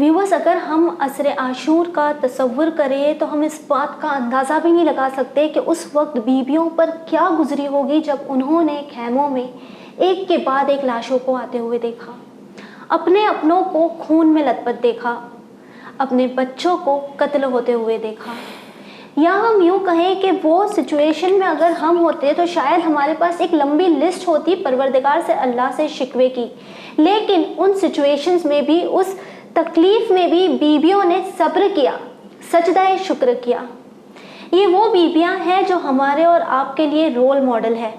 Viewers, अगर हम असर आशूर का तसव्वुर करें तो हम इस बात का अंदाज़ा भी नहीं लगा सकते कि उस वक्त बीबियों पर क्या गुजरी होगी जब उन्होंने खैमों में एक के बाद एक लाशों को आते हुए देखा, अपने अपनों को खून में लथपथ देखा, अपने बच्चों को कत्ल होते हुए देखा। या हम यूँ कहें कि वो सिचुएशन में अगर हम होते तो शायद हमारे पास एक लंबी लिस्ट होती परवरदिगार से, अल्लाह से शिकवे की। लेकिन उन सिचुएशंस में भी, उस तकलीफ़ में भी बीबियों ने सब्र किया, सजदाए शुक्र किया। ये वो बीबियाँ हैं जो हमारे और आपके लिए रोल मॉडल है।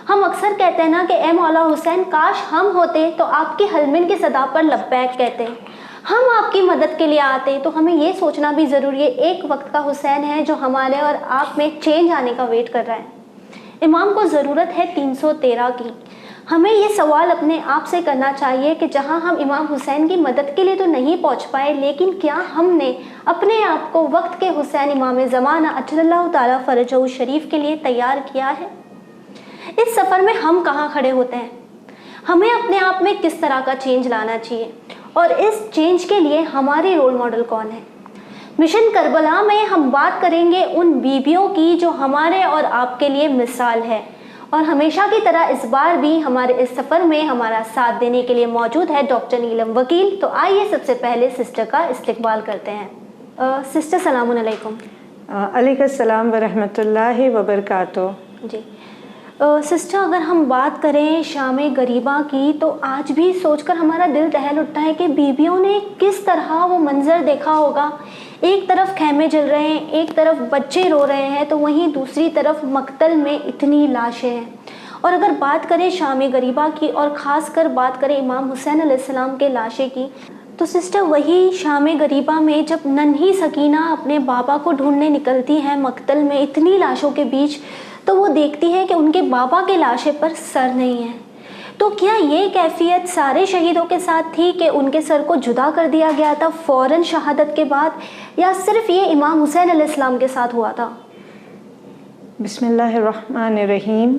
हम अक्सर कहते हैं ना कि ए मौला हुसैन, काश हम होते तो आपकी हलमिन की सदा पर लब्बैक कहते, हम आपकी मदद के लिए आते। तो हमें ये सोचना भी ज़रूरी है, एक वक्त का हुसैन है जो हमारे और आप में चेंज आने का वेट कर रहा है। इमाम को ज़रूरत है 313 की। हमें ये सवाल अपने आप से करना चाहिए कि जहां हम इमाम हुसैन की मदद के लिए तो नहीं पहुंच पाए, लेकिन क्या हमने अपने आप को वक्त के हुसैन इमाम ज़माना अजल्लल्लाहु ताला फरजहू शरीफ के लिए तैयार किया है? इस सफ़र में हम कहाँ खड़े होते हैं? हमें अपने आप में किस तरह का चेंज लाना चाहिए और इस चेंज के लिए हमारे रोल मॉडल कौन है? मिशन करबला में हम बात करेंगे उन बीबियों की जो हमारे और आपके लिए मिसाल है, और हमेशा की तरह इस बार भी हमारे इस सफ़र में हमारा साथ देने के लिए मौजूद है डॉक्टर नीलम वकील। तो आइए सबसे पहले सिस्टर का इस्तकबाल करते हैं। सिस्टर सलामुन अलैकुम। अलैकुम व रहमतुल्लाहि व बरकातुहू। जी सिस्टर, अगर हम बात करें शाम गरीबा की तो आज भी सोचकर हमारा दिल दहल उठता है कि बीबियों ने किस तरह वो मंजर देखा होगा। एक तरफ खैमे जल रहे हैं, एक तरफ बच्चे रो रहे हैं, तो वहीं दूसरी तरफ मक्तल में इतनी लाशें हैं। और अगर बात करें शाम गरीबा की और ख़ास कर बात करें इमाम हुसैन अलैहिस्सलाम के लाशे की, तो सिस्टर वही शाम गरीबा में जब नन्ही सकीना अपने बाबा को ढूंढने निकलती हैं मक्तल में इतनी लाशों के बीच, तो वो देखती है कि उनके बाबा के लाशे पर सर नहीं है। तो क्या ये कैफियत सारे शहीदों के साथ थी कि उनके सर को जुदा कर दिया गया था फ़ौरन शहादत के बाद, या सिर्फ ये इमाम हुसैन अलैहिस्सलाम के साथ हुआ था? बिस्मिल्लाहिर्रहमानिर्रहीम।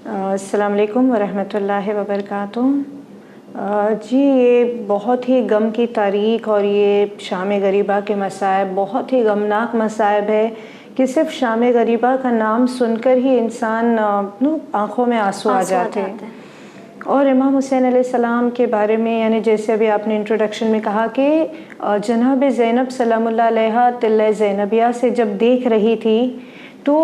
अस्सलाम वालेकुम व रहमतुल्लाहि व बरकातुहू। जी, ये बहुत ही गम की तारीख़ और ये शाम गरीबा के मसाइब बहुत ही गमनाक मसाइब है कि सिर्फ शाम गरीबा का नाम सुनकर ही इंसान आँखों में आंसू आ जाते हैं। और इमाम हुसैन अलैहिस्सलाम के बारे में, यानी जैसे अभी आपने इंट्रोडक्शन में कहा कि जनाब ज़ैनब सलामुल्लाह अलैहा तिल्ला ज़ैनबिया से जब देख रही थी तो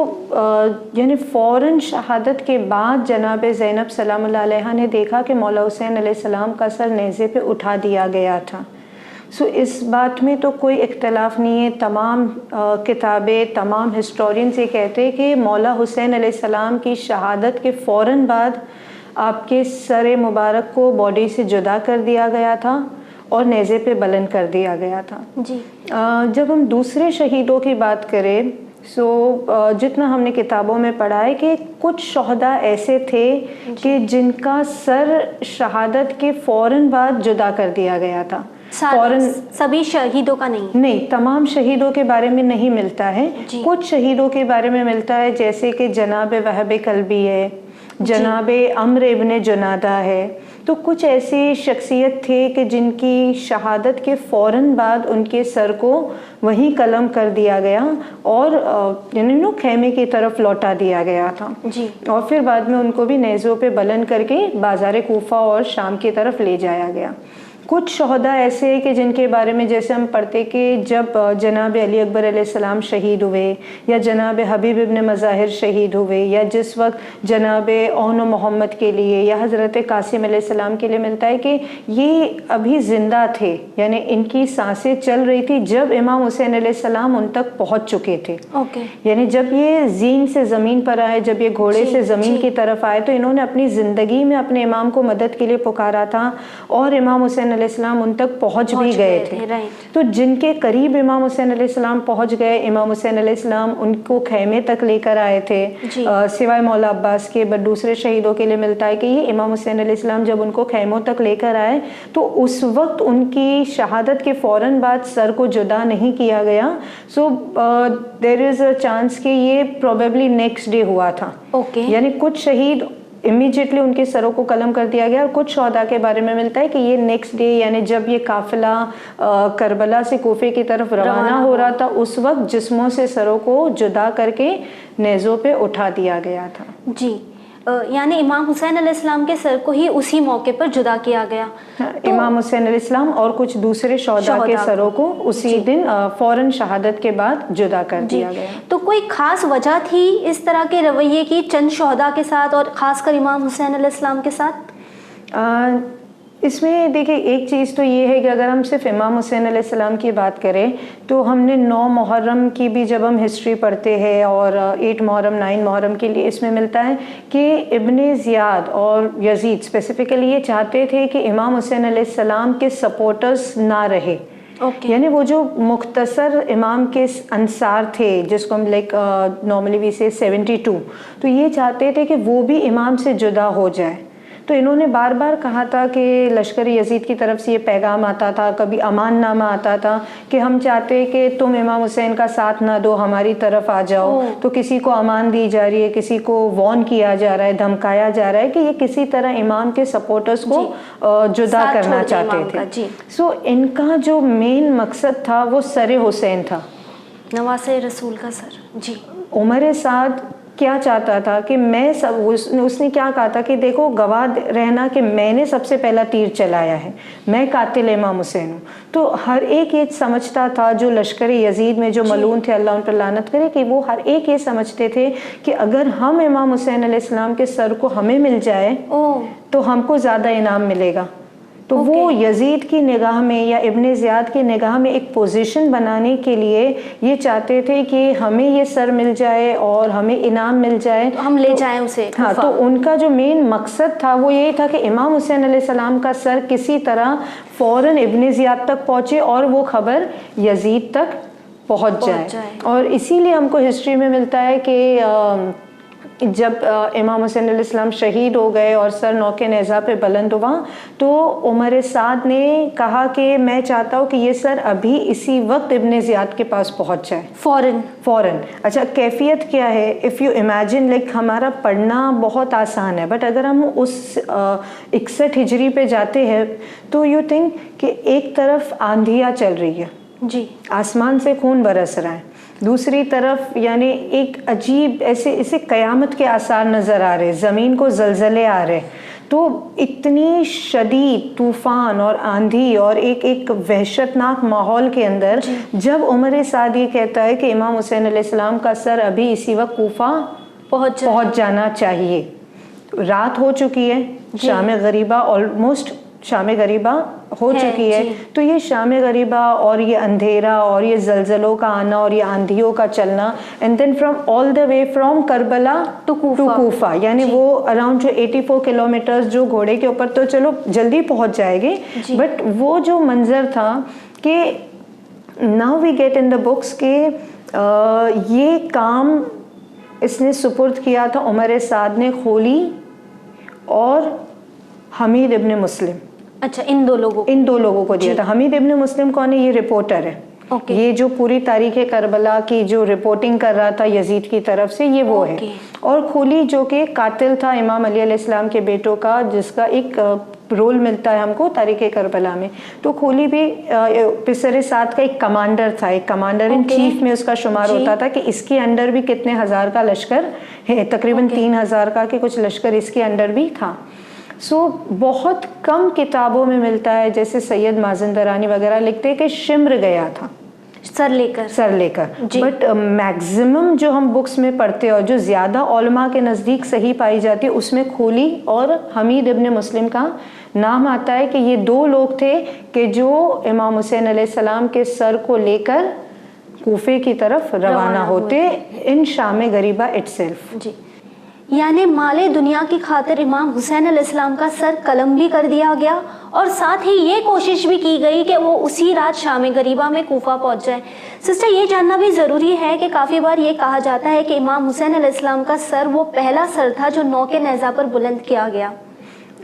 यानी फ़ौरन शहादत के बाद जनाब ज़ैनब सलामुल्लाह अलैहा ने देखा कि मौला हुसैन अलैहिस्सलाम का सर नेज़े पे उठा दिया गया था। सो इस बात में तो कोई इख्तलाफ नहीं है। तमाम किताबें, तमाम हिस्टोरियंस ये कहते हैं कि मौला हुसैन अलैहिस्सलाम की शहादत के फ़ौरन बाद आपके सर मुबारक को बॉडी से जुदा कर दिया गया था और नेज़े पे बुलंद कर दिया गया था। जी। जब हम दूसरे शहीदों की बात करें, जितना हमने किताबों में पढ़ा है कि कुछ शहदा ऐसे थे कि जिनका सर शहादत के फ़ौरन बाद जुदा कर दिया गया था। फौरन सभी शहीदों का नहीं, तमाम शहीदों के बारे में नहीं मिलता है। कुछ शहीदों के बारे में मिलता है, जैसे कि जनाब वहब कल्बी है, जनाब अम्र इब्न जुनादा है। तो कुछ ऐसी शख्सियत थे कि जिनकी शहादत के फ़ौरन बाद उनके सर को वहीं कलम कर दिया गया और यानी खैमे की तरफ लौटा दिया गया था। जी। और फिर बाद में उनको भी नेज़ों पे बुलंद करके बाज़ार कूफा और शाम की तरफ ले जाया गया। कुछ शहदा ऐसे हैं कि जिनके बारे में जैसे हम पढ़ते कि जब जनाब अली अकबर अलैहिस्सलाम शहीद हुए, या जनाब हबीब इब्न मज़ाहिर शहीद हुए, या जिस वक्त जनाब ओन मोहम्मद के लिए या हज़रत कासिम अलैहिस्सलाम के लिए मिलता है कि ये अभी ज़िंदा थे, यानी इनकी सांसें चल रही थी जब इमाम हुसैन अलैहिस्सलाम उन तक पहुँच चुके थे। यानी जब ये ज़ीन से ज़मीन पर आए, जब ये घोड़े से ज़मीन की तरफ आए, तो इन्होंने अपनी ज़िंदगी में अपने इमाम को मदद के लिए पुकारा था और इमाम हुसैन अलैहिस्सलाम उन तक पहुंच भी गए थे। तो जिनके करीब इमाम हुसैन अलैहिस्सलाम पहुंच गए, इमाम हुसैन अलैहिस्सलाम उनको खैमे तक लेकर आए थे, सिवाय मौला अब्बास के। बट दूसरे शहीदों के लिए मिलता है कि ये इमाम हुसैन अलैहिस्सलाम जब उनको खैमों तक लेकर आए तो उस वक्त उनकी शहादत के फ़ौरन बाद सर को जुदा नहीं किया गया। So there is a chance कि ये प्रोबेबली नेक्स्ट डे हुआ था। यानी कुछ शहीद इमीडिएटली उनके सरों को कलम कर दिया गया। और कुछ शहदा के बारे में मिलता है कि ये नेक्स्ट डे यानी जब ये काफिला करबला से कूफे की तरफ रवाना हो रहा था उस वक्त जिस्मों से सरों को जुदा करके नेज़ों पे उठा दिया गया था। जी, यानी इमाम हुसैन अलैहिस्सलाम के सर को ही उसी मौके पर जुदा किया गया। तो इमाम हुसैन अलैहिस्सलाम और कुछ दूसरे शहदा के सरों को उसी दिन फौरन शहादत के बाद जुदा कर दिया गया। तो कोई खास वजह थी इस तरह के रवैये की चंद शहदा के साथ और ख़ासकर इमाम हुसैन अलैहिस्सलाम के साथ? इसमें देखिए एक चीज़ तो ये है कि अगर हम सिर्फ इमाम हुसैन अलैहिस्सलाम की बात करें तो हमने 9 मुहर्रम की भी जब हम हिस्ट्री पढ़ते हैं और 8 मुहर्रम 9 मुहर्रम के लिए इसमें मिलता है कि इब्ने ज़ियाद और यजीद स्पेसिफिकली ये चाहते थे कि इमाम हुसैन अलैहिस्सलाम के सपोर्टर्स ना रहे। यानी वो जो मुख्तसर इमाम के अंसार थे जिसको हम नॉर्मली वी से 72, तो ये चाहते थे कि वो भी इमाम से जुदा हो जाए। तो इन्होंने बार बार कहा था कि लश्कर यजीद की तरफ से ये पैगाम आता था, कभी अमान नामा आता था कि हम चाहते हैं कि तुम इमाम हुसैन का साथ ना दो, हमारी तरफ आ जाओ। तो किसी को अमान दी जा रही है, किसी को वॉर्न किया जा रहा है, धमकाया जा रहा है कि ये किसी तरह इमाम के सपोर्टर्स को जुदा करना चाहते थे। सो इनका जो मेन मकसद था वो सर हुसैन था, नवासे रसूल का सर। जी, उमर साद क्या चाहता था कि मैं सब उसने क्या कहा था कि देखो गवाह रहना कि मैंने सबसे पहला तीर चलाया है, मैं कातिल इमाम हुसैन हूँ। तो हर एक ये समझता था जो लश्कर यजीद में जो मलून थे अल्लाह उन पर लानत करे कि वो हर एक ये समझते थे कि अगर हम इमाम हुसैन अलैहिस्सलाम के सर को हमें मिल जाए तो हमको ज़्यादा इनाम मिलेगा। तो वो यजीद की निगाह में या इब्ने ज़ियाद की निगाह में एक पोजीशन बनाने के लिए ये चाहते थे कि हमें ये सर मिल जाए और हमें इनाम मिल जाए, तो हम ले जाएं उसे। हाँ, तो उनका जो मेन मकसद था वो यही था कि इमाम हुसैन अलैहिस्सलाम का सर किसी तरह फ़ौरन इब्ने ज़ियाद तक पहुँचे और वो खबर यजीद तक पहुँच जाए। और इसीलिए हमको हिस्ट्री में मिलता है कि जब इमाम हुसैन अलैहिस्सलाम शहीद हो गए और सर नौके नेज़ा पे बुलंद हुआ तो उमर साद ने कहा कि मैं चाहता हूँ कि ये सर अभी इसी वक्त इब्ने ज़ियाद के पास पहुँच जाए, फ़ौरन। अच्छा, कैफियत क्या है? इफ़ यू इमेजिन हमारा पढ़ना बहुत आसान है, बट अगर हम उस 61 हिजरी पे जाते हैं तो यू थिंक कि एक तरफ आंधियाँ चल रही है जी, आसमान से खून बरस रहा है, दूसरी तरफ यानी एक अजीब ऐसे क़यामत के आसार नज़र आ रहे, ज़मीन को ज़लज़ले आ रहे। तो इतनी शदीद तूफ़ान और आंधी और एक वहशतनाक माहौल के अंदर जब उमर साद ये कहता है कि इमाम हुसैन अलैहिस्सलाम का सर अभी इसी वक्त कूफा पहुँच जाना चाहिए, रात हो चुकी है, शाम गरीबा ऑलमोस्ट शाम गरीबा हो चुकी है। तो ये शाम गरीबा और ये अंधेरा और ये जलजलों का आना और ये आंधियों का चलना and then from all the way from Karbala to Kufa यानी वो अराउंड जो 84 किलोमीटर्स जो घोड़े के ऊपर तो चलो जल्दी पहुंच जाएंगे, बट वो जो मंजर था कि now we get in the books के ये काम इसने सुपुर्द किया था उमर साद ने खोली और हमीद इब्ने मुस्लिम। अच्छा, इन दो लोगों को दिया था। हमीद इब्ने मुस्लिम कौन है? ये रिपोर्टर है। ये जो पूरी तारीख करबला की जो रिपोर्टिंग कर रहा था यजीद की तरफ से, ये वो है। और खोली जो कि कातिल था इमाम अली अलैहिस्सलाम के बेटों का, जिसका एक रोल मिलता है हमको तारीख करबला में। तो खोली भी पिसर साद का एक कमांडर था, एक कमांडर इन चीफ में उसका शुमार होता था कि इसके अंडर भी कितने हज़ार का लश्कर है, तकरीबन 3000 का कि कुछ लश्कर इसके अंडर भी था। बहुत कम किताबों में मिलता है, जैसे सैयद माजिंदरानी वगैरह लिखते हैं कि शिम्र गया था सर लेकर, बट मैक्सिमम जो हम बुक्स में पढ़ते हैं और जो ज़्यादा उलमा के नज़दीक सही पाई जाती है उसमें खोली और हमीद इब्ने मुस्लिम का नाम आता है कि ये 2 लोग थे कि जो इमाम हुसैन अलैहिस्सलाम के सर को लेकर कूफे की तरफ रवाना होते इन शाम गरीबा इटसेल्फ। जी, यानी माले दुनिया की खातिर इमाम हुसैन अलैहिस्सलाम का सर कलम भी कर दिया गया और साथ ही ये कोशिश भी की गई कि वो उसी रात शाम गरीबा में कूफा पहुंच जाए। सिस्टर, ये जानना भी ज़रूरी है कि काफ़ी बार ये कहा जाता है कि इमाम हुसैन अलैहिस्सलाम का सर वो पहला सर था जो नौके नेज़ा पर बुलंद किया गया।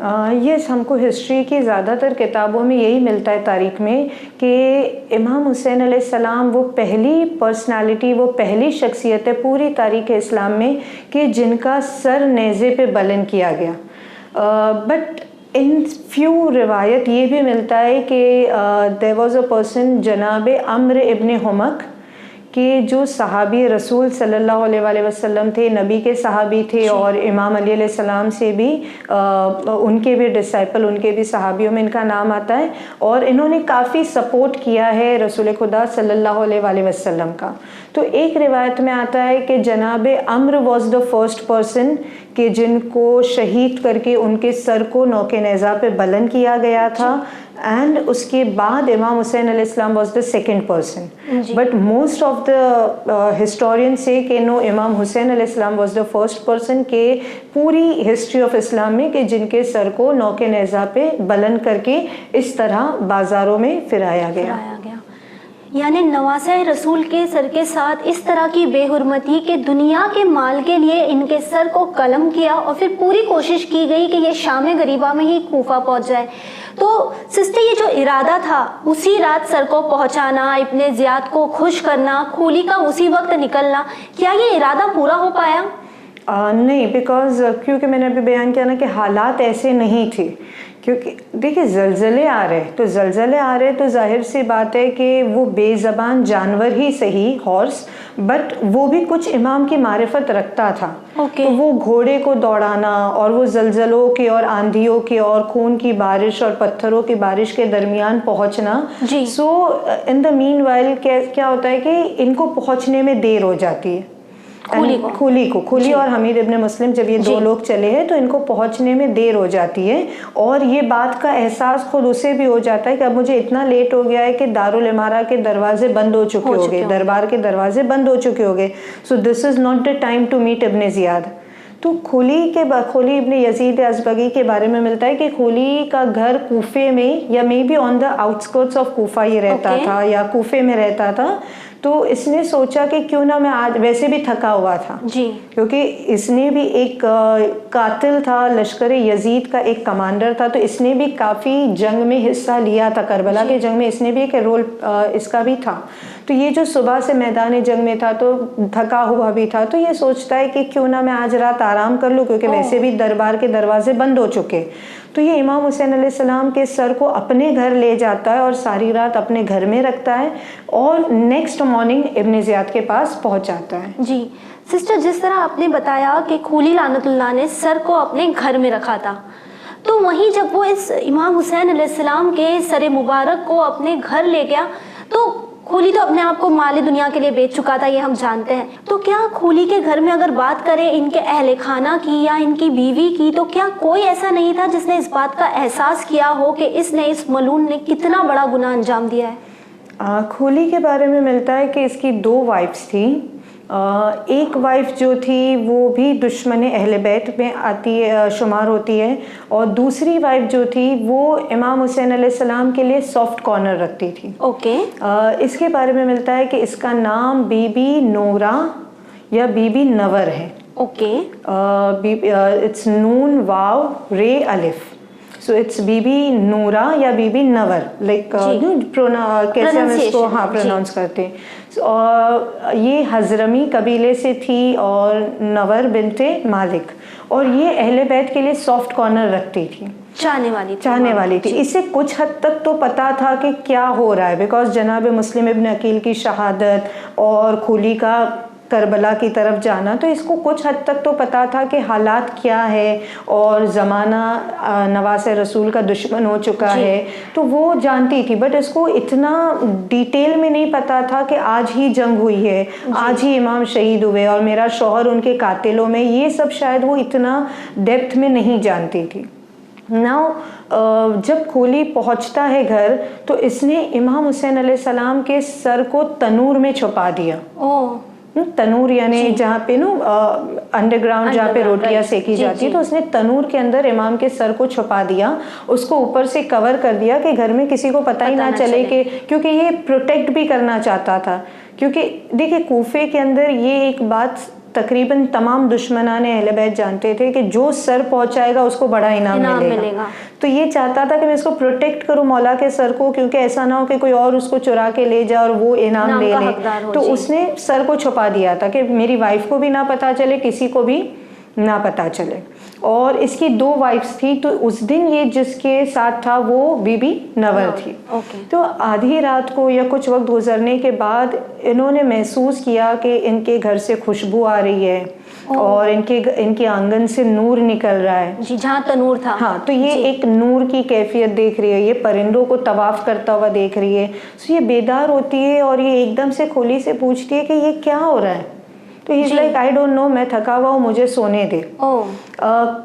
यस, हमको हिस्ट्री की ज़्यादातर किताबों में यही मिलता है तारीख में कि इमाम हुसैन अलैहिस्सलाम वो पहली पर्सनालिटी, वो पहली शख्सियत है पूरी तारीख इस्लाम में कि जिनका सर नेज़े पे बुलंद किया गया। बट इन फ्यू रिवायत ये भी मिलता है कि देयर वाज अ पर्सन जनाब अम्र इब्न हुमक कि जो सहाबी रसूल सल्लल्लाहु अलैहि वसल्लम थे, नबी के सहाबी थे और इमाम अली अलैहिस्सलाम से भी उनके भी डिसाइपल, उनके भी सहाबियों में इनका नाम आता है और इन्होंने काफ़ी सपोर्ट किया है रसूल खुदा सल्लल्लाहु अलैहि वसल्लम का। तो एक रिवायत में आता है कि जनाब अम्र वॉज द फर्स्ट पर्सन कि जिनको शहीद करके उनके सर को नौके नेज़ा पे बुलंद किया गया था एंड उसके बाद इमाम हुसैन अलैहिस्सलाम was the second person. But most of the historian से कि नो, इमाम हुसैन अलैहिस्सलाम वाज द फर्स्ट पर्सन के पूरी हिस्ट्री ऑफ इस्लाम में कि जिनके सर को नौके नेज़ा पे बुलंद करके इस तरह बाज़ारों में फिराया गया। यानी नवासे रसूल के सर के साथ इस तरह की बेहुरमती के दुनिया के माल के लिए इनके सर को कलम किया और फिर पूरी कोशिश की गई कि ये शाम गरीबा में ही कूफा पहुंच जाए। तो सिस्टर, ये जो इरादा था उसी रात सर को पहुंचाना, इब्ने ज़ियाद को खुश करना, खूली का उसी वक्त निकलना, क्या ये इरादा पूरा हो पाया? नहीं, बिकॉज क्योंकि मैंने अभी बयान किया ना कि हालात ऐसे नहीं थे। क्योंकि देखिए ज़लज़ले आ रहे, तो ज़लज़ले आ रहे तो जाहिर सी बात है कि वो बेज़बान जानवर ही सही, हॉर्स, बट वो भी कुछ इमाम की मारिफत रखता था। तो वो घोड़े को दौड़ाना और वो ज़लज़लों के और आंधियों के और खून की बारिश और पत्थरों की बारिश के दरमियान पहुंचना। सो इन द मीन वाइल क्या होता है कि इनको पहुंचने में देर हो जाती है। खूली और हमीद इब्ने मुस्लिम, जब ये दो लोग चले हैं तो इनको पहुंचने में देर हो जाती है और ये बात का एहसास खुद उसे भी हो जाता है कि अब मुझे इतना लेट हो गया है कि दारुल इमारा के दरवाजे बंद हो चुके होंगे, दरबार के दरवाजे बंद हो चुके होंगे। So this is not the time to meet Ibn Ziyad. तो खूली इब्ने यजीद अज़बगी के बारे में मिलता है कि खूली का घर कूफे में या may be on the outskirts of Kufa ये रहता था या कूफे में रहता था। तो इसने सोचा कि क्यों ना मैं आज, वैसे भी थका हुआ था क्योंकि इसने भी एक कातिल था, लश्कर यजीद का एक कमांडर था, तो इसने भी काफ़ी जंग में हिस्सा लिया था, करबला के जंग में इसने भी एक रोल इसका भी था। तो ये जो सुबह से मैदान जंग में था तो थका हुआ भी था, तो ये सोचता है कि क्यों ना मैं आज रात आराम कर लूँ क्योंकि वैसे भी दरबार के दरवाजे बंद हो चुके। तो ये इमाम हुसैन अलैहिस्सलाम के सर को अपने घर ले जाता है और सारी रात अपने घर में रखता है और नेक्स्ट मॉर्निंग इब्ने ज़ियाद के पास पहुंच जाता है। जी सिस्टर, जिस तरह आपने बताया कि खूली लानतुल्लाह ने सर को अपने घर में रखा था, तो वहीं जब वो इस इमाम हुसैन अलैहिस्सलाम के सर मुबारक को अपने घर ले गया तो खूली तो अपने आप को माली दुनिया के लिए बेच चुका था, ये हम जानते हैं। तो क्या खूली के घर में अगर बात करें इनके अहले खाना की या इनकी बीवी की, तो क्या कोई ऐसा नहीं था जिसने इस बात का एहसास किया हो कि इसने, इस मलून ने कितना बड़ा गुनाह अंजाम दिया है? खूली के बारे में मिलता है कि इसकी 2 वाइफ्स थी। एक वाइफ जो थी वो भी दुश्मन अहले बैत में आती है, शुमार होती है, और दूसरी वाइफ जो थी वो इमाम हुसैन अलैहिस्सलाम के लिए सॉफ्ट कॉर्नर रखती थी। इसके बारे में मिलता है कि इसका नाम बीबी नोरा या बीबी नवर है। इट्स नून वाव रे अलिफ, सो इट्स बीबी नूरा या बीबी नवर, लाइक कैसे हम इसको प्रोनाउंस करते हैं। और ये हजरमी कबीले से थी और नवर बिनते मालिक, और ये अहले बैत के लिए सॉफ्ट कॉर्नर रखती थी, चाहने वाली थी। इससे कुछ हद तक तो पता था कि क्या हो रहा है, बिकॉज जनाब मुस्लिम इब्न अकील की शहादत और खूली का करबला की तरफ जाना, तो इसको कुछ हद तक तो पता था कि हालात क्या है और ज़माना नवासे रसूल का दुश्मन हो चुका है, तो वो जानती थी। बट इसको इतना डिटेल में नहीं पता था कि आज ही जंग हुई है, आज ही इमाम शहीद हुए और मेरा शौहर उनके कातिलों में, ये सब शायद वो इतना डेप्थ में नहीं जानती थी। नाउ जब खूली पहुंचता है घर तो इसने इमाम हुसैन अलैहिस्सलाम के सर को तनूर में छुपा दिया। तनूर यानी जहाँ पे अंडरग्राउंड जहाँ पे रोटियां सेकी जाती, तो उसने तनूर के अंदर इमाम के सर को छुपा दिया, उसको ऊपर से कवर कर दिया कि घर में किसी को पता ही ना चले कि, क्योंकि ये प्रोटेक्ट भी करना चाहता था। क्योंकि देखिए कूफे के अंदर ये एक बात तकरीबन तमाम दुश्मनान अहले बैत जानते थे कि जो सर पहुंचाएगा उसको बड़ा इनाम मिलेगा। तो ये चाहता था कि मैं इसको प्रोटेक्ट करूं मौला के सर को, क्योंकि ऐसा ना हो कि कोई और उसको चुरा के ले जाए और वो इनाम ले ले। तो उसने सर को छुपा दिया था कि मेरी वाइफ को भी ना पता चले, किसी को भी ना पता चले। और इसकी 2 वाइफ्स थी, तो उस दिन ये जिसके साथ था वो बीबी नवर थी। तो आधी रात को या कुछ वक्त गुजरने के बाद इन्होंने महसूस किया कि इनके घर से खुशबू आ रही है और इनके आंगन से नूर निकल रहा है जी, जहाँ तनूर था। हाँ, तो ये एक नूर की कैफियत देख रही है, ये परिंदों को तवाफ करता हुआ देख रही है। तो ये बेदार होती है और ये एकदम से खोली से पूछती है कि ये क्या हो रहा है। तो he is like I don't know, मैं थका हुआ हूँ, मुझे सोने दे।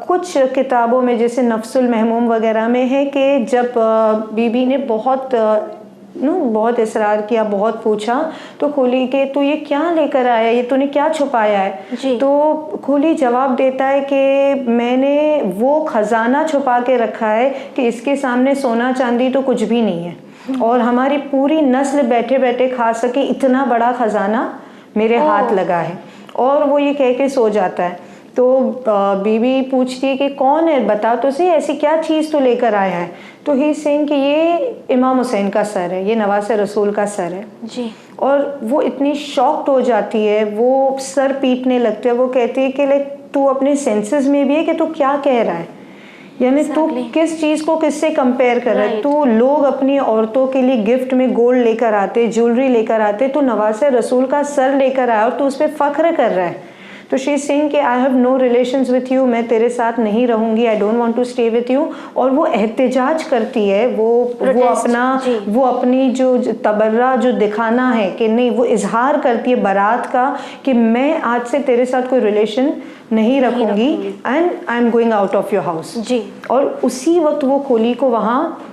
कुछ किताबों में जैसे नफ्सुल महमूम वगैरह में है कि जब बीबी ने बहुत इसरार किया, बहुत पूछा, तो खोली के तो ये क्या लेकर आया, ये तूने क्या छुपाया है। तो खोली जवाब देता है कि मैंने वो खजाना छुपा के रखा है कि इसके सामने सोना चांदी तो कुछ भी नहीं है और हमारी पूरी नस्ल बैठे बैठे खा सके इतना बड़ा खजाना मेरे हाथ लगा है। और वो ये कह के सो जाता है। तो बीवी पूछती है कि कौन है, बता तो सही, ऐसी क्या चीज़ तो लेकर आया है। तो ही सिंह कि ये इमाम हुसैन का सर है, ये नवासे रसूल का सर है जी। और वो इतनी शॉक्ड हो जाती है, वो सर पीटने लगती है। वो कहती है कि लाइक तू अपने सेंसेस में भी है कि तू क्या कह रहा है, यानी तू किस चीज को किससे कंपेयर कर रहा है। तू लोग अपनी औरतों के लिए गिफ्ट में गोल्ड लेकर आते, ज्वेलरी लेकर आते, तू नवासे रसूल का सर लेकर आया और तू उस पर फख्र कर रहा है। तो शी सिंह कि I have no relations with you, मैं तेरे साथ नहीं रहूंगी, I don't want to stay with you. और वो एहतजाज करती है, वो अपनी जो तबर्रा जो दिखाना है कि नहीं, वो इजहार करती है बारात का कि मैं आज से तेरे साथ कोई रिलेशन नहीं रखूंगी and I am going out of your house जी। और उसी वक्त वो खोली को वहाँ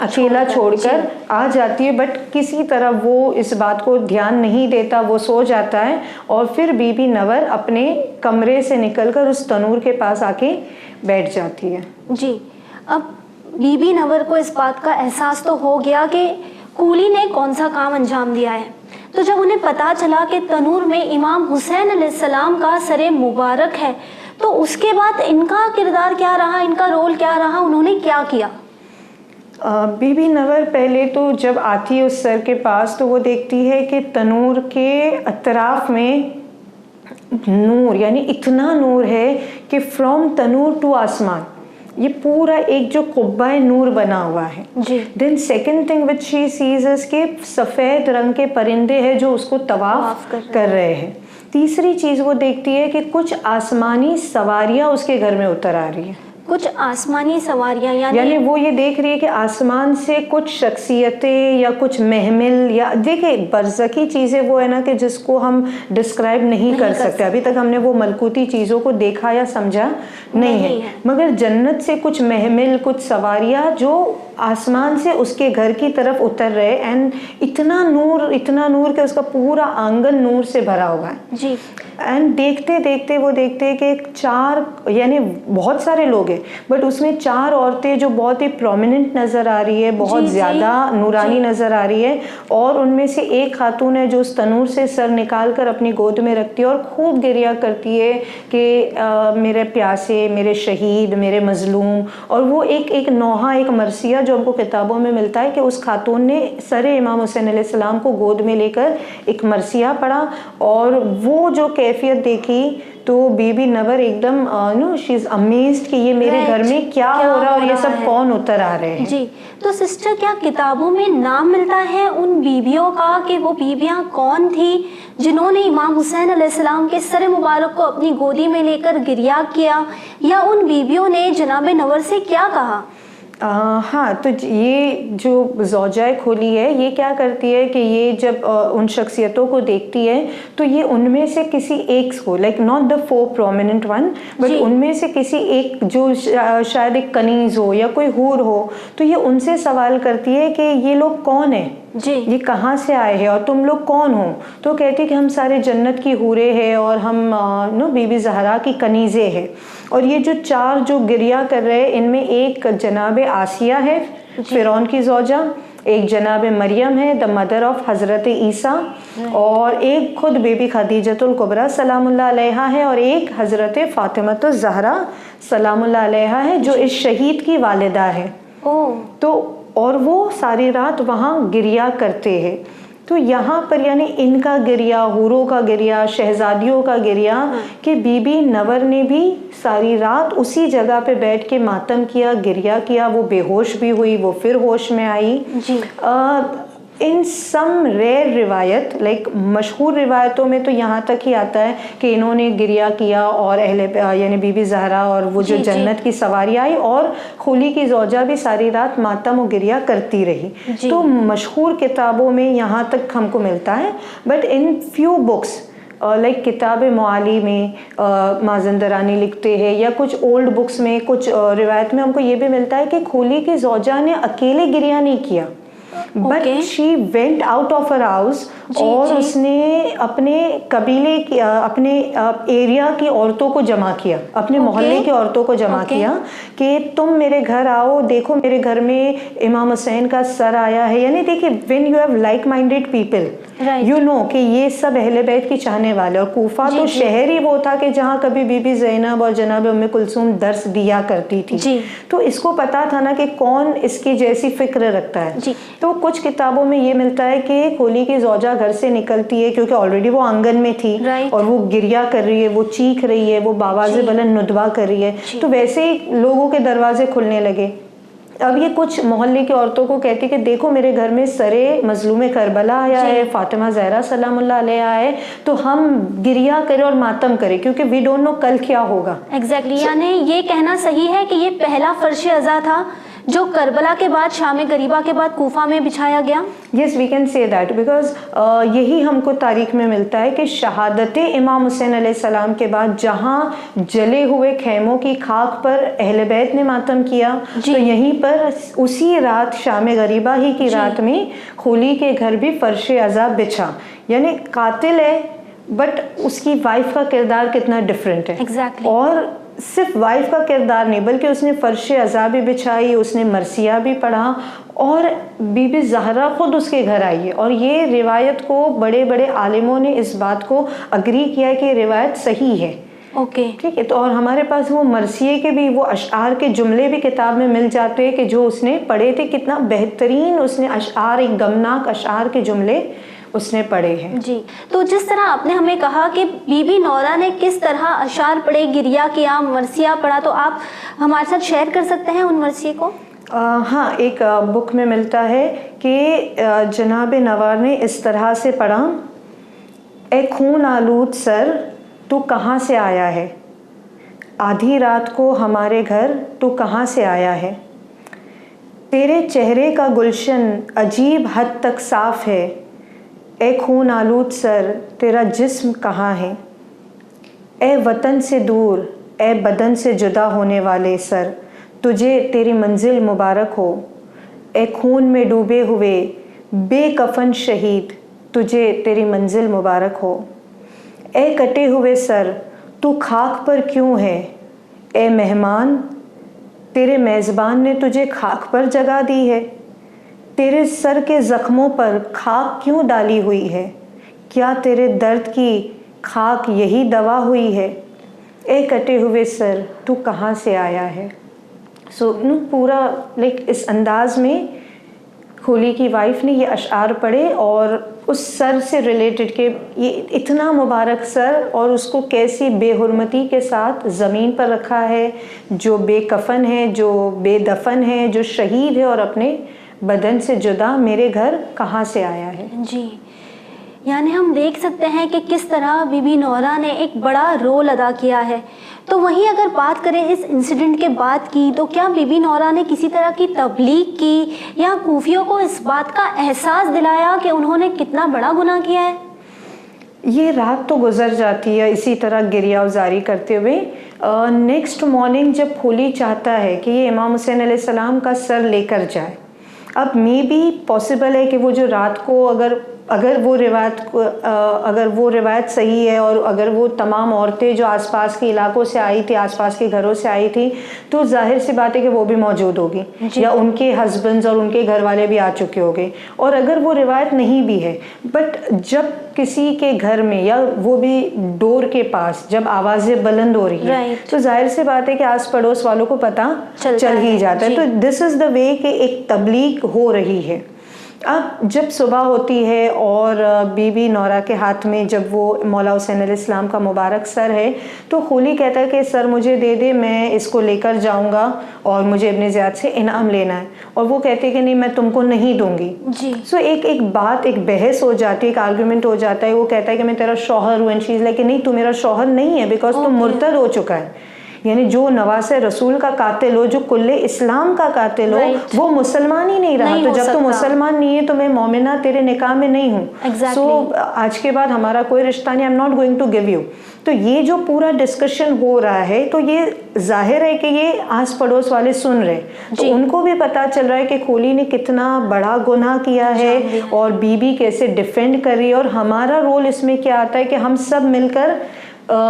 अकेला छोड़कर आ जाती है, बट किसी तरह वो इस बात को ध्यान नहीं देता, वो सो जाता है। और फिर बीबी नवर अपने कमरे से निकलकर उस तनूर के पास आके बैठ जाती है जी। अब बीबी नवर को इस बात का एहसास तो हो गया कि कूली ने कौन सा काम अंजाम दिया है। तो जब उन्हें पता चला कि तनूर में इमाम हुसैन अलैहिस्सलाम का सरे मुबारक है, तो उसके बाद इनका किरदार क्या रहा, इनका रोल क्या रहा, उन्होंने क्या किया? बीबी नवर पहले तो जब आती है उस सर के पास, तो वो देखती है कि तनूर के अतराफ में नूर, यानी इतना नूर है कि फ्रॉम तनूर टू आसमान, ये पूरा एक जो कुब्बा नूर बना हुआ है जी। Then second thing which she sees is के सफ़ेद रंग के परिंदे हैं जो उसको तवाफ कर रहे हैं। तीसरी चीज़ वो देखती है कि कुछ आसमानी सवारियाँ उसके घर में उतर आ रही है। कुछ आसमानी सवारियाँ यानी वो ये देख रही है कि आसमान से कुछ शख्सियतें या कुछ महमिल, या देखिए बरज़की चीज़ें वो है ना कि जिसको हम डिस्क्राइब नहीं कर सकते। अभी तक हमने वो मलकूती चीज़ों को देखा या समझा नहीं है, मगर जन्नत से कुछ महमिल, कुछ सवारियाँ जो आसमान से उसके घर की तरफ उतर रहे, एंड इतना नूर कि उसका पूरा आंगन नूर से भरा हुआ है जी। एंड देखते देखते वो देखते हैं कि 4, यानी बहुत सारे लोग हैं, बट उसमें 4 औरतें जो बहुत ही प्रोमिनेंट नज़र आ रही है, बहुत ज़्यादा नूरानी नज़र आ रही है। और उनमें से एक खातून है जो उस तनूर से सर निकाल कर अपनी गोद में रखती है और खूब गिरिया करती है कि मेरे प्यासे, मेरे शहीद, मेरे मजलूम। और वो एक नौहा, एक मरसिया जो हमको किताबों में मिलता है कि उस खातून ने सरे इमाम हुसैन अलैहिस्सलाम को गोद में लेकर एक मरसिया पढ़ा। और वो जो कैफियत देखी तो बीबी नवर एकदम शी इज अमेज्ड कि ये मेरे घर में क्या हो रहा है और ये सब कौन उतर आ रहे हैं जी। तो सिस्टर, क्या किताबों में नाम मिलता है उन बीबियों का कि वो बीबियां कौन थी जिन्होंने इमाम हुसैन अलैहिस्सलाम के सर मुबारक को अपनी गोदी में लेकर गिरिया किया, या उन बीबियों ने जनाब नवर से क्या कहा? हाँ, तो ये जो ज़ौजाए खोली है ये क्या करती है कि ये जब उन शख्सियतों को देखती है तो ये उनमें से किसी एक को, like not the 4 prominent one, but उनमें से किसी एक जो शायद एक कनीज़ हो या कोई हूर हो, तो ये उनसे सवाल करती है कि ये लोग कौन है जी, ये कहाँ से आए हैं और तुम लोग कौन हो? तो कहती है कि हम सारे जन्नत की हूरे हैं और हम बीबी ज़हरा की कनीज़े हैं। और ये जो 4 जो गिरिया कर रहे हैं, इनमें एक जनाब आसिया है, फ़िरौन की ज़ौजा, एक जनाब मरियम है द मदर ऑफ हज़रत ईसा, और एक खुद बेबी खदीजतुल कुबरा सलामुल्लाह अलैहा है, और एक हज़रत फ़ातिमतुज़ ज़हरा सलामुल्लाह अलैहा है जो इस शहीद की वालिदा है। तो और वो सारी रात वहाँ गिरिया करते हैं। तो यहाँ पर यानी इनका गिरिया, हूरों का गिरिया, शहजादियों का गिरिया कि बीबी नवर ने भी सारी रात उसी जगह पे बैठ के मातम किया, गिरिया किया। वो बेहोश भी हुई, वो फिर होश में आई जी। इन सम रेयर रिवायत, लाइक मशहूर रिवायतों में तो यहाँ तक ही आता है कि इन्होंने गिरिया किया और अहले यानी बीबी ज़हरा और वो जो जन्नत की सवारी आई, और खुली की ज़ौजा भी सारी रात मातम और गिरिया करती रही। तो मशहूर किताबों में यहाँ तक हमको मिलता है। But in few books like किताब मुआली में माजंदरानी लिखते हैं, या कुछ ओल्ड बुक्स में, कुछ रिवायत में हमको ये भी मिलता है कि खुली की ज़ौजा ने अकेले गिरिया नहीं किया, but she went out of her house, और उसने अपने कबीले की, अपने एरिया की औरतों को जमा किया, अपने मोहल्ले की औरतों को जमा किया कि तुम मेरे घर आओ, देखो मेरे घर में इमाम हुसैन का सर आया है। यानी देखिए, when you have like minded people, you know कि ये सब अहले बैत की चाहने वाले। और कूफा तो शहर ही वो था कि जहाँ कभी बीबी ज़ैनब और जनाब उम्मे कुलसूम दर्स दिया करती थी। तो इसको पता था ना कि कौन इसकी जैसी फिक्र रखता है। तो कुछ किताबों में ये मिलता है कि खुली की ज़ौजा घर से निकलती है क्योंकि ऑलरेडी वो आंगन में थी, और वो गिरिया कर रही है, वो चीख रही है, वो बावाज़े बुलंद नुदवा कर रही है। तो वैसे ही लोगों के दरवाजे खुलने लगे। अब ये कुछ मोहल्ले की औरतों को कहती कि देखो मेरे घर में सरे मजलूम करबला आया है, फातिमा ज़हरा सलामुल्लाह अलैहा है, तो हम गिरिया करें और मातम करें क्योंकि वी डोंट नो कल क्या होगा। एग्जैक्टली यानी ये कहना सही है कि ये पहला फर्श अज़ा था जो करबला के बाद, शाम गरीबा के बाद कूफा में बिछाया गया। Yes, we can say that because यही हमको तारीख में मिलता है कि शहादत इमाम हुसैन अलैहिस्सलाम के बाद जहाँ जले हुए खैमों की खाक पर अहले बैत ने मातम किया, तो यहीं पर उसी रात शाम गरीबा ही की रात में खुली के घर भी फर्श अज़ा बिछा। यानी कातिल है बट उसकी वाइफ का किरदार कितना डिफरेंट है। Exactly. और सिर्फ वाइफ का किरदार नहीं बल्कि उसने फर्श अज़ा भी बिछाई, उसने मरसिया भी पढ़ा, और बीबी ज़हरा खुद उसके घर आई है। और ये रिवायत को बड़े बड़े आलिमों ने इस बात को अग्री किया कि रिवायत सही है। ठीक है। तो और हमारे पास वो मरसिए के भी वो अशआर के जुमले भी किताब में मिल जाते हैं कि जो उसने पढ़े थे, कितना बेहतरीन उसने अशआर, एक गमनाक अशआर के जुमले उसने पढ़े हैं। जी। तो जिस तरह आपने हमें कहा कि बीबी नौरा ने किस तरह अशार पढ़े, गिरिया किया, मरसिया पढ़ा, तो आप हमारे साथ शेयर कर सकते हैं उन मरसिए को? हाँ, एक बुक में मिलता है कि जनाब नवार ने इस तरह से पढ़ा, ए खून आलूद सर तू कहाँ से आया है, आधी रात को हमारे घर तू कहाँ से आया है, तेरे चेहरे का गुलशन अजीब हद तक साफ है, ए खून आलूद सर तेरा जिस्म कहाँ है, ए वतन से दूर, ए बदन से जुदा होने वाले सर तुझे तेरी मंजिल मुबारक हो, ए खून में डूबे हुए बेकफन शहीद तुझे तेरी मंजिल मुबारक हो, ए कटे हुए सर तू खाक पर क्यों है, ए मेहमान तेरे मेज़बान ने तुझे खाक पर जगा दी है, तेरे सर के ज़ख्मों पर खाक क्यों डाली हुई है, क्या तेरे दर्द की खाक यही दवा हुई है, ए कटे हुए सर तू कहाँ से आया है। सो पूरा लाइक इस अंदाज में खुली की वाइफ ने ये अशआर पढ़े और उस सर से रिलेटेड के ये इतना मुबारक सर, और उसको कैसी बेहुरमती के साथ ज़मीन पर रखा है, जो बेकफन है, जो बेदफन है, जो शहीद है और अपने बदन से जुदा मेरे घर कहाँ से आया है। जी, यानी हम देख सकते हैं कि किस तरह बीबी नौरा ने एक बड़ा रोल अदा किया है। तो वहीं अगर बात करें इस इंसिडेंट के बाद की, तो क्या बीबी नौरा ने किसी तरह की तबलीग की या कूफियों को इस बात का एहसास दिलाया कि उन्होंने कितना बड़ा गुनाह किया है? ये रात तो गुजर जाती है इसी तरह गिरिया जारी करते हुए। नेक्स्ट मॉर्निंग जब खुली चाहता है कि ये इमाम हुसैन अलैहिस्सलाम का सर लेकर जाए, अब मे बी पॉसिबल है कि वो जो रात को अगर अगर वो रिवायत सही है और अगर वो तमाम औरतें जो आसपास के इलाकों से आई थी, आसपास के घरों से आई थी, तो जाहिर सी बात है कि वो भी मौजूद होगी या उनके हस्बैंड्स और उनके घर वाले भी आ चुके होंगे। और अगर वो रिवायत नहीं भी है, बट जब किसी के घर में या वो भी डोर के पास जब आवाज़ें बुलंद हो रही है तो जाहिर सी बात है कि आस पड़ोस वालों को पता चल ही जाता है। तो दिस इज़ द वे कि एक तबलीग हो रही है। अब जब सुबह होती है और बीबी नौरा के हाथ में जब वो मौला हुसैन अलैहिस्सलाम का मुबारक सर है, तो खूली कहता है कि सर मुझे दे दे, मैं इसको लेकर जाऊंगा और मुझे इब्ने ज़ियाद से इनाम लेना है। और वो कहते हैं कि नहीं, मैं तुमको नहीं दूंगी जी। सो एक बात, एक बहस हो जाती है, एक आर्गूमेंट हो जाता है। वो कहता है कि मैं तेरा शौहर हूँ, एंड शी इज़ लाइक नहीं, तू मेरा शौहर नहीं है, बिकॉज तुम मुर्तद हो चुका है। यानी जो नवासे रसूल का कातिल हो, जो कुल्ले इस्लाम का कातिल हो, वो मुसलमान ही नहीं रहा। तो जब तू मुसलमान नहीं है तो मैं मोमिना तेरे निकाह में नहीं हूँ। सो आज के बाद हमारा कोई रिश्ता नहीं, I am not going to give you. तो ये जो पूरा डिस्कशन हो रहा है, तो ये जाहिर है कि ये आस पड़ोस वाले सुन रहे, तो उनको भी पता चल रहा है कि खोली ने कितना बड़ा गुनाह किया है और बीबी कैसे डिफेंड कर रही है। और हमारा रोल इसमें क्या आता है कि हम सब मिलकर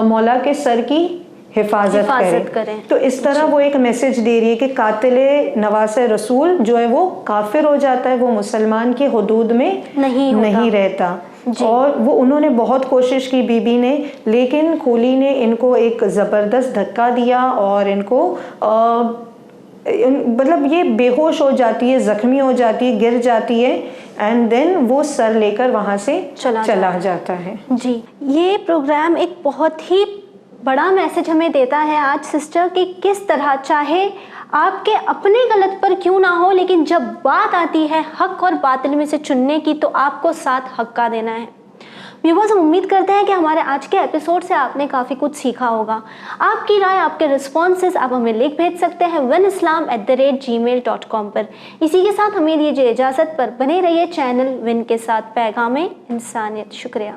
मौला के सर की हिफाजत करें। तो इस तरह वो एक मैसेज दे रही है कि कातिले नवासे रसूल जो है वो काफिर हो जाता है, वो मुसलमान की हुदूद में नहीं रहता। और वो उन्होंने बहुत कोशिश की बीबी ने, लेकिन खोली ने इनको एक ज़बरदस्त धक्का दिया और इनको मतलब ये बेहोश हो जाती है, ज़ख्मी हो जाती है, गिर जाती है, एंड देन वो सर लेकर वहाँ से चला जाता है। जी, ये प्रोग्राम एक बहुत ही बड़ा मैसेज हमें देता है आज सिस्टर कि किस तरह, चाहे आपके अपने गलत पर क्यों ना हो, लेकिन जब बात आती है हक और बातिल में से चुनने की, तो आपको साथ हक का देना है। व्यूअर्स, हम उम्मीद करते हैं कि हमारे आज के एपिसोड से आपने काफ़ी कुछ सीखा होगा। आपकी राय, आपके रिस्पॉन्सेज आप हमें लिख भेज सकते हैं winislam@gmail.com पर। इसी के साथ हमें दीजिए इजाज़त, पर बने रहिए चैनल विन के साथ, पैगाम इंसानियत। शुक्रिया।